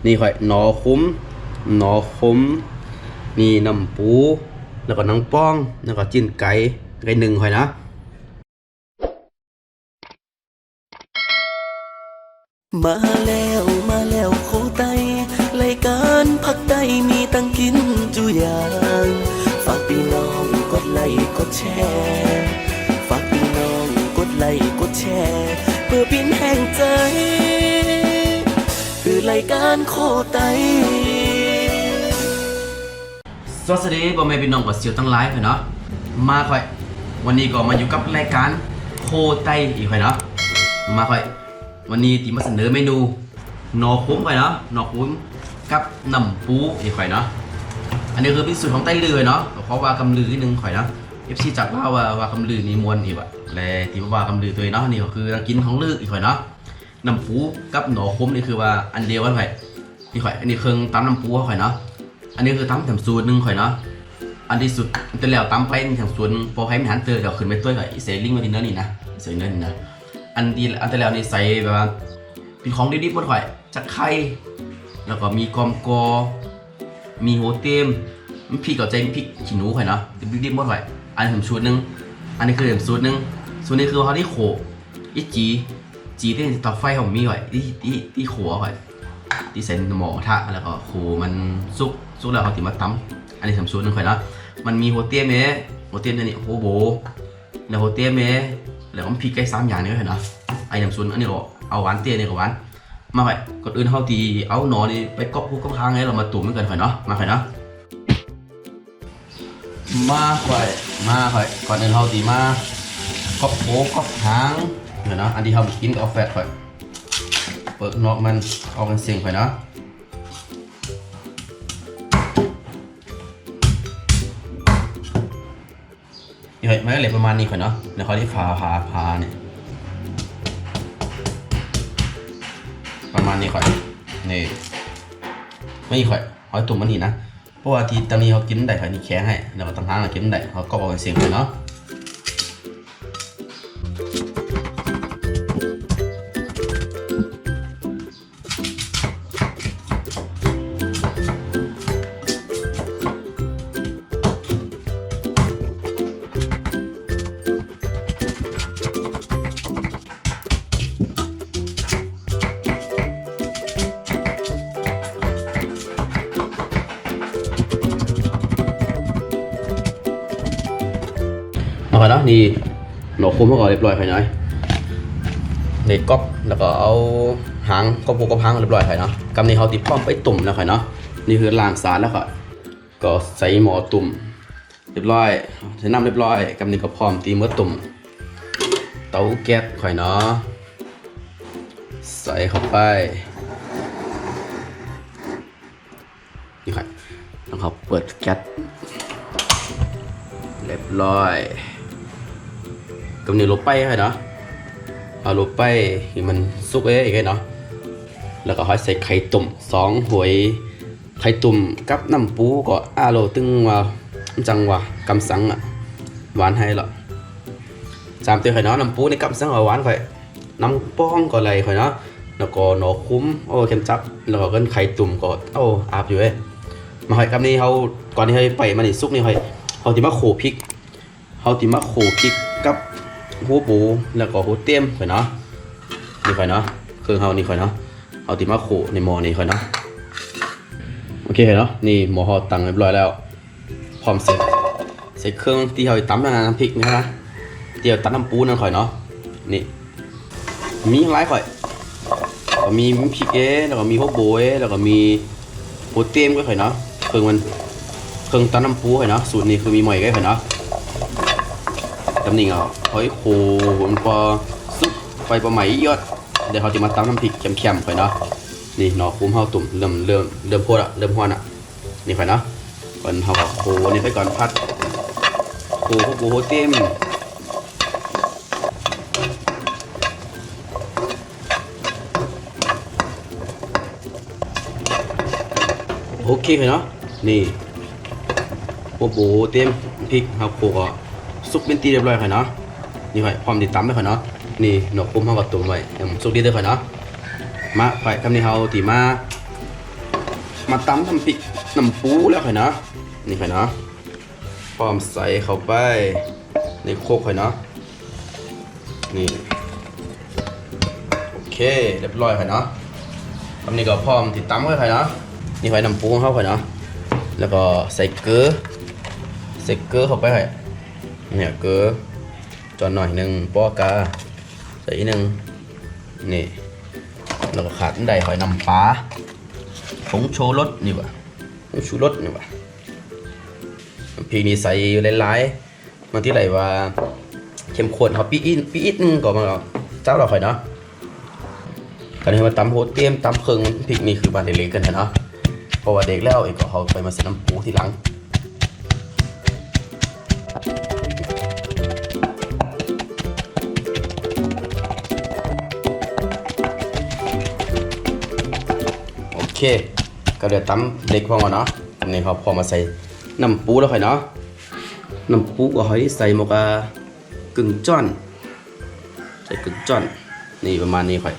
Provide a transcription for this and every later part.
นี่ข่อยหนอคุ้มหนอคมนี่น้ำปูแล้วก็น้ำป้องแล้วก็จิ้นไก่หนึ่งข่อยนะมาแล้วโคไตรายการพักใต้มีตั้งกินจุอย่างฝากพี่น้องกดไลค์กดแชร์ฝากพี่น้องกดไลค์กดแชร์เพื่อเป็นแห่งใจคือรายการโคไตสวัสดีพ่อแม่พี่น้องกับเสียวตั้งหลายข่อยเนาะมาข่อยวันนี้ก็มาอยู่กับรายการโคไตอีกข่อยเนาะมาข่อยวันนี้ที่มาเสนอเมนูหน่อคุ้มข่อยเนาะหน่อคุ้มกับน้ำปูอีกข่อยเนาะอันนี้คือเป็นสูตรของไต้ลือเนาะเพราะว่ากำลือนิดนึงข่อยเนาะ FC จับว่ากำลือนี่มวนอีกว่ะแลที่ว่ากำลือตัวเนาะนี่ก็คือกินของลืออีกข่อยเนาะน้ำปูกับหน่อคุ้มนี่คือว่าอันเดียวกันข่อยนี่ข่อยอันนี้เครื่องตำน้ำปูข่อยเนาะอันนี้คือตำแถมสูตรนึงข่อยเนาะอันที่สุดจะแล้วตำไปแถมสูตรพอให้มันหันเตอเดี๋ยวขึ้นไปตัวข่อยเซลิงมาทีเนื้อนี่นะเซลิงเนื้อนี่นะอันที่แล้วนี่ใส่แบบว่าเป็นของดิบๆหมดข่อยจักไข่แล้วก็มีกอมกอมีโหเต็มพริกกับใจพริกขี้หนูข่อยเนาะดิบๆหมดข่อยอันแถมสูตรนึงอันนี้คือแถมสูตรนึงส่วนนี้คือเขาที่โขอีจีที่ต่อไฟของมีข่อยที่โขข่อยที่ใส่หม้อทะแล้วก็โขมันสุกแล้วเขาติมาตำอันนี้แถมสูตรนึงข่อยเนาะมันมีโหเต็มโหเต็มอันนี้โหโบแล้วโหเต็มแล้วก็พริกไก่3อย่างนี้ข่อยเนาะไอ้แถมสูตรอันนี้ก็เอาหวานเตี้ยนี่ก็หวานมาข่อยก่อนอื่นเขาตีเอาหนอนี่ไปก๊อกค้างให้เรามาตุ๋นกันข่อยเนาะมาข่อยเนาะมาข่อยก่อนอื่นเขาตีมาก๊อกก๊อกค้างเนาะอันที่เขากินก็เอาแฟตข่อยเปิดนอกมันเอากันเสียงข่อยเนาะนี่ข่อยมันก็เหลือประมาณนี้ข่อยเนาะแล้วเขาที่พาเนี่ยประมาณนี้ข่อยนี่ไม่ข่อยหอยตุ่มมันนี่นะเพราะว่าที่ตอนนี้เขากินได้ข่อยนี่แข็งให้แล้วก็ตั้งห้างกินได้เขาก็เอากันเสียงข่อยเนาะเอาไปเนาะนี่หนอคุมเขาก็เรียบร้อยไปหน่อยในก๊อกแล้วก็เอาหางก็พังเรียบร้อยไปเนาะกำนี้เขาติดพร้อมไปตุ่มแล้วค่ะเนาะนี่คือล้างสารแล้วก็ใส่หม้อตุ่มเรียบร้อยใส่น้ำเรียบร้อยกำนี้ก็พร้อมตีเมื่อตุ่มเตาแก๊สข่อยเนาะใส่เข้าไปนี่ค่ะแล้วเขาเปิดแก๊สเรียบร้อยกำนี้ลบไปให้เนาะเอาลบไปให้มันสุกอีกให้เนาะแล้วก็ค่อยใส่ไข่ตุ่ม2หัวไข่ตุ่มกับน้ำปูก็โลตึงว่าจังว่ากำสังอ่ะหวานให้หรอ3ตัวไข่เนาะน้ำปูในกำสังหวานค่อยน้ำป้องก็ไหลค่อยเนาะแล้วก็หนอคุ้มเข้มจับแล้วก็ไข่ตุ่มก็อาบอยู่มาค่อยกำนี้เขาก่อนที่เขาไปมันนี่สุกนี่ค่อยเขาติมาโขพริกกับหัวปูแล้วก็หัวเตี้ยมข่อยเนาะนี่ข่อยเนาะเครื่องเฮานี่ข่อยเนาะเอาติมาโขในหม้อนี่ข่อยเนาะโอเคเนาะนี่หม้อเฮาตั้งเรียบร้อยแล้วพร้อมใส่เครื่องที่เฮาตำน้ำพริกนี่นะเดี๋ยวตำน้ำปูนั่นข่อยเนาะนี่มีหลายข่อยก็มีพริกแล้วก็มีหัวโบแล้วก็มีหัวเตี้ยมก็ข่อยเนาะเครื่องตำน้ำปูข่อยเนาะสูตรนี้คือมีหม่อยก็ข่อยเนาะตำหนิเอาหอยโขมันพอซุปไฟประไหมยอดเดี๋ยวเขาจะมาตำน้ำพริกเค็มๆไปเนาะนี่หน่อคุ้มเฮาตุ่มเริ่มโพดเริ่มฮ้อนนี่ไปเนาะก่อนเฮาก็โขนี่ไปก่อนพัดโขเต็มโอเคเนาะนี่โขเต็มพริกเฮาโขก็ซุปเป็นตีเรียบร้อยค่ะเนาะนี่ค่ะพร้อมติดตามด้วยค่ะเนาะนี่หนอกคุ้มเฮากับตุ่มไว้เดี๋ยวซุปดีด้วยค่ะเนาะมาไปคำนี้เฮาตีมา มาตำน้ำพริกน้ำปูแล้วค่อยนะนี่ค่อยนะพร้อมใส่เข้าไปในโคกค่อยนะนี่โอเคเรียบร้อยค่อยนะตอนนี้ก็พร้อมติดตำค่อยนะนี่ค่อยน้ำปูของเขาค่อยนะแล้วก็ใส่เกลือเข้าไปค่อยเนี่ยเกลือจอนหน่อยหนึ่งปอกาใส่หนึ่งนี่แล้วก็ขาดได้หอยน้ำปลาผงชูรสนี่วะผงชูรสนี่วะพริกนี่ใส่หลายๆมันที่ไหนว่าเข้มข้นเขาปีอิดนึงก่อนมาเจ้าเราค่อยเนาะกันให้มาตำโหเตรียมตำเพิงพริกนี่คือบานเล็กๆกันเนาะเพราะว่าเด็กแล้วเองก็เขาไปมาใส่น้ำปูทีหลังโอเคก็เดี๋ยวตำเด็กพอก่อนเนาะอันนี้เขาพอมาใส่น้ำปูแล้วค่อยเนาะน้ำปูก็ค่อยใส่หมกกึ่งจ้อนใส่กึ่งจ้อนนี่ประมาณนี้ค่อย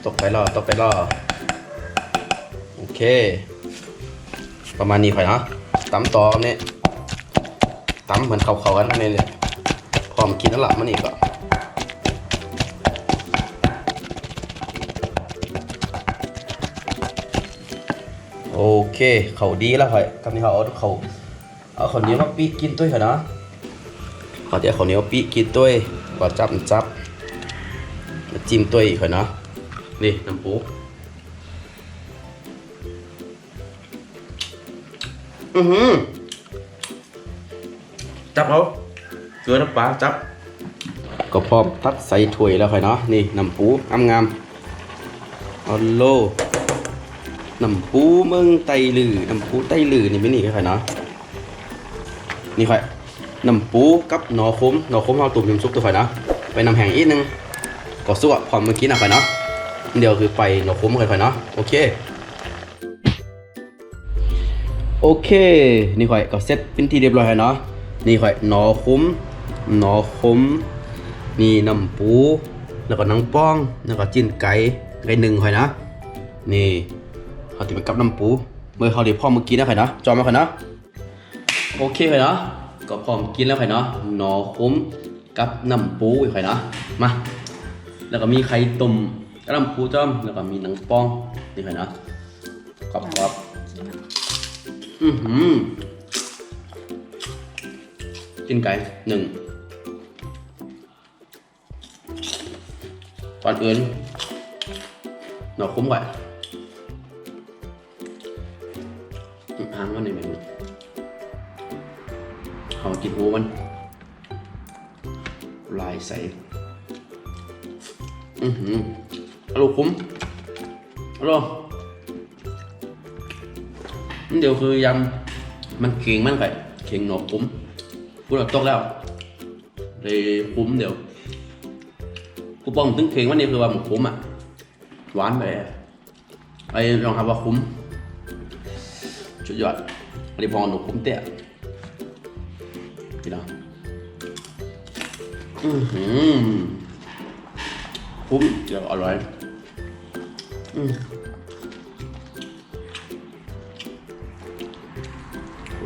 ตกไปรอโอเคประมาณนี้ค่อยเนาะตำต่อเนี่ยตำเหมือนเขากันนี่เลยพร้อมกินแล้วหลับมันอีกก็โอเคเขาดีแล้วค่อยคำนี้เขาเอาข้าวเหนียวมาปีกินด้วยค่อยเนาะเขาจะเอาข้าวเหนียวปีกินด้วยก็จับจิ้มด้วยค่อยเนาะนี่น้ำปูจับเอาเกลือน้ำปลาจับก็พร้อมตักใส่ถ้วยแล้วค่อยเนาะนี่น้ำปูงามเอาโลน้ำปูเมืองไตลือน้ำปูไตลือนี่ไม่นี่ค่อยเนาะนี่ค่อยน้ำปูกับหน่อขมเอาตุ่มยำซุปตัวค่อยเนาะไปน้ำแห้งอีกนึงก็สู้พร้อมเมื่อกี้นะค่อยเนาะเดี๋ยวคือไปหน่อขมค่อยๆเนาะโอเคนี่ค่อยก็เสร็จเป็นที่เรียบร้อยแล้วเนาะนี่ค่อยหน่อขมนี่น้ำปูแล้วก็หนังป้องแล้วก็จิ้นไก่หนึ่งค่อยนะนี่เขาติดไปกับน้ำปูเมื่อเขาเดี๋ยวพร้อมเมื่อกี้นะค่อยนะจอมาค่อยนะโอเคค่อยเนาะก็พร้อมกินแล้วค่อยเนาะหน่อขมกับน้ำปูค่อยนะมาแล้วก็มีไข่ต้มกระลำปูจ้อมแล้วก็มีหนังป้องนี่ค่อยนะกรอบกินไก่หนึ่งก่อนอื่นหน่อคุ้มไว้หางมันในเมนูเอากินหัวมันลายใส่อร่อยคุ้มอร่อยเดี๋ยวคือยำมันเข่งมันไปเข่งหนอกคุ้มพูดแบบตกแล้วเลยคุ้มเดี๋ยวกูปองถึงเข่งวันนี้คือว่ามันคุ้มอ่ะหวานไปไอ้ลองทำว่าคุ้มสุดยอดอันนี้พอหนูคุ้มเตะพี่น้องคุ้มเดี๋ยวอร่อย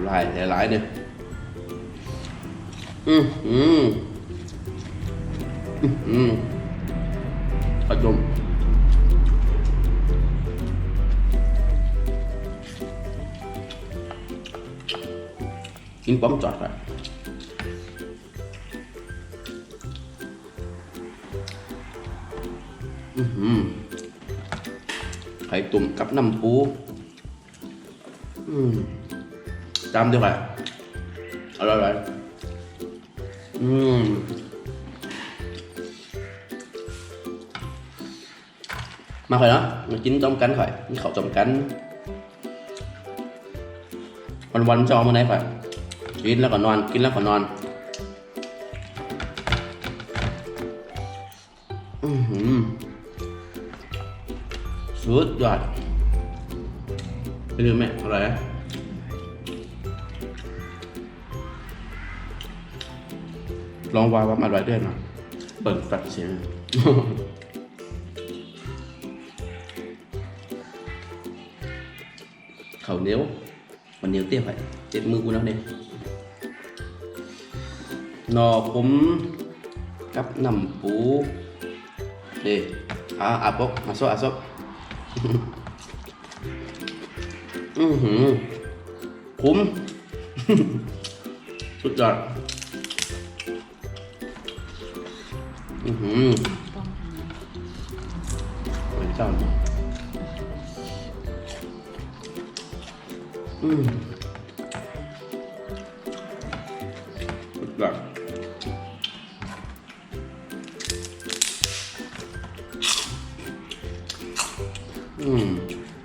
หลายเนี่ยขจมกินป้อมจอดไปไข่ตุ่มกับน้ำปูจำเดียวกันอร่อยมาค่อยเนาะมากินจอมกันค่อยนี่เขาจอมกันวันจอมื้อไหนค่อยกินแล้วก็นอนกินแล้วก็นอนสุดยอดไปดูไหมอะไรลองวางอร่อยด้วยนะเปิดแฟลชเสียง ข้าวเหนียวมันเหนียวเตี้ยไปเจ็ดมือกูแล้วเนี่ยหน่อผมกับน้ำปูเด้อาปกอาซบคุ้ม สุดยอดเหมือนเจ้าสุดยอด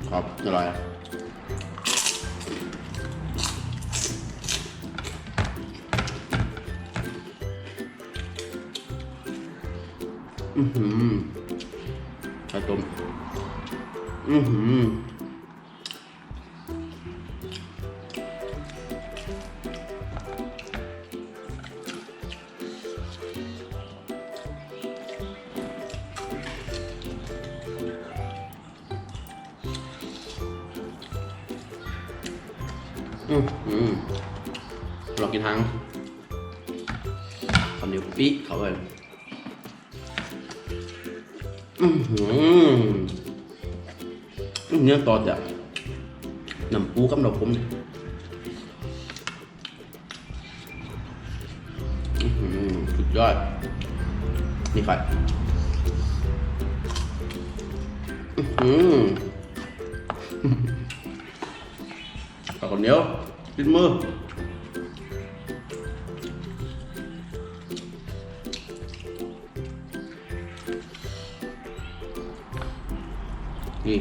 ครับอร่อยไข่ต้มลองกินทั้งข้าวเหนียวปี๊เขาเลยเนื้อตอดจากน้ำปูกับน้ำผมสุดยอดนี่ไข่ข้าวเหนียวกินมือนี่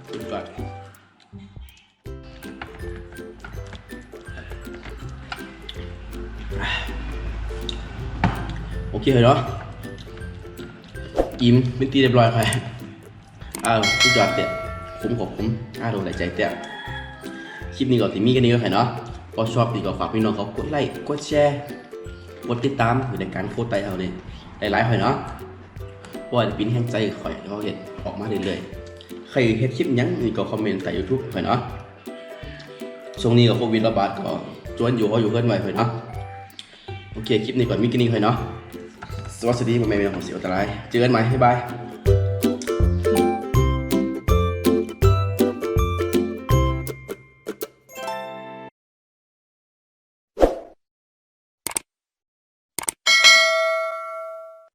สุดยอดโอเคเลยเนาะอิ่มเป็นตีเรียบร้อยไปสุดยอดเตะผมขอบผมโดนหลายใจเตะคลิปนี้ก็ที่มีกันนี้ก็แค่เนาะพอชอบดีก็ฝากพี่น้องเขากดไลค์กดแชร์กดติดตามอยู่ในการโคตรไตเขาเลยหลายๆหน่อยเนาะเพราะว่าปิ้นแห้งใจข่อยเขาเห็นออกมาเรื่อยๆใครเห็นคลิปยังนี่ก็คอมเมนต์ใต้ YouTube หน่อยเนาะช่วงนี้ก็โควิดระบาดก็จวนอยู่เขาอยู่เพื่อนไว้หน่อยเนาะโอเคคลิปนี้ก่อนมีกันนี้หน่อยเนาะสวัสดีพ่อแม่พี่น้องของเสียวตะไลเจอกันใหม่บ๊ายบาย